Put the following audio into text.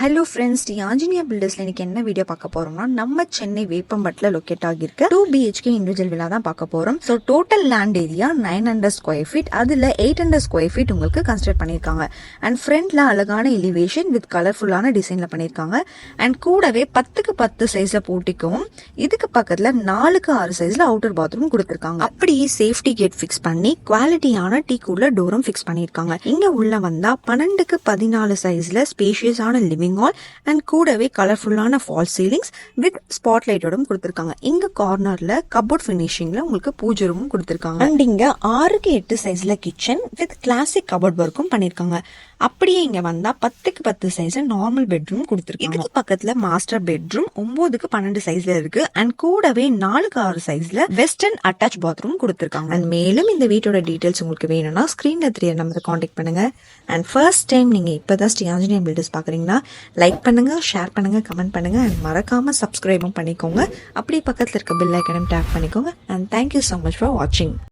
Hello friends, D Anjaneya பில்டர்ஸ்ல இன்னைக்கு என்ன வீடியோ பார்க்க போறோம்னா, நம்ம சென்னை வேப்பம்பட்டில் லொக்கேட் ஆகியிருக்க 2 BHK இண்டிவிஜுவல் வில்லா தான் பார்க்க போறோம். So total land area 900 square feet, அதுல 800 ஸ்கொயர் ஃபீட் உங்களுக்கு கன்ஸ்ட்ரக்ட் பண்ணியிருக்காங்க. அண்ட் ஃப்ரண்ட்ல அழகான எலிவேஷன் வித் கலர்ஃபுல்லான டிசைன்ல பண்ணியிருக்காங்க. அண்ட் கூடவே 10க்கு 10 சைஸ்ல போட்டிக்கும், இதுக்கு பக்கத்துல 4க்கு 6 சைஸ்ல அவுட்டர் பாத்ரூம் கொடுத்திருக்காங்க. அப்படியே சேஃப்டி கேட் ஃபிக்ஸ் பண்ணி குவாலிட்டியான டீ கூலர் டோரும் ஃபிக்ஸ் பண்ணியிருக்காங்க. இங்க உள்ள வந்தா 12க்கு 14 சைஸ்ல ஸ்பேஷியஸான லிவிங் ஹால் அண்ட் கூடவே கலர்ஃபுல்லான ஃபால் சீலிங்ஸ் வித் ஸ்பாட் லைட்டோட கொடுத்திருக்காங்க. இங்க கார்னர்ல கபோர்ட் ஃபினிஷிங்ல உங்களுக்கு பூஜை ரூமும் கொடுத்திருக்காங்க. அண்ட் இங்க 6க்கு 8 சைஸ்ல கிச்சன் வித் கிளாசிக் கபோர்ட் ஒர்க்கும் பண்ணிருக்காங்க. அப்படியே இங்க வந்தா 10க்கு 10 சைஸ்ல நார்மல் பெட்ரூம் கொடுத்திருக்காங்க. இதுக்கு பக்கத்துல மாஸ்டர் பெட்ரூம் 9க்கு 12 சைஸ்ல இருக்கு. அண்ட் கூடவே 4க்கு 6 சைஸ்ல வெஸ்டர்ன் அட்டாச் பாத்ரூம் கொடுத்திருக்காங்க. அண்ட் மேலும் இந்த வீட்டோட டீடைல்ஸ் உங்களுக்கு வேணும்னா ஸ்கிரீன்ல 3 நம்பரை கான்டாக்ட் பண்ணுங்க. அண்ட் ஃபர்ஸ்ட் டைம் நீங்க இப்பதான் ஸ்ரீ ஆஞ்சனியா பில்டர்ஸ் பாக்குறீங்கன்னா லைக் பண்ணுங்க, ஷேர் பண்ணுங்க, கமெண்ட் பண்ணுங்க. அண்ட் மறக்காம சப்ஸ்கிரைபும் பண்ணிக்கோங்க. அப்படியே பக்கத்துல இருக்க பெல் ஐக்கனையும் டேப் பண்ணிக்கோங்க. And thank you so much for watching.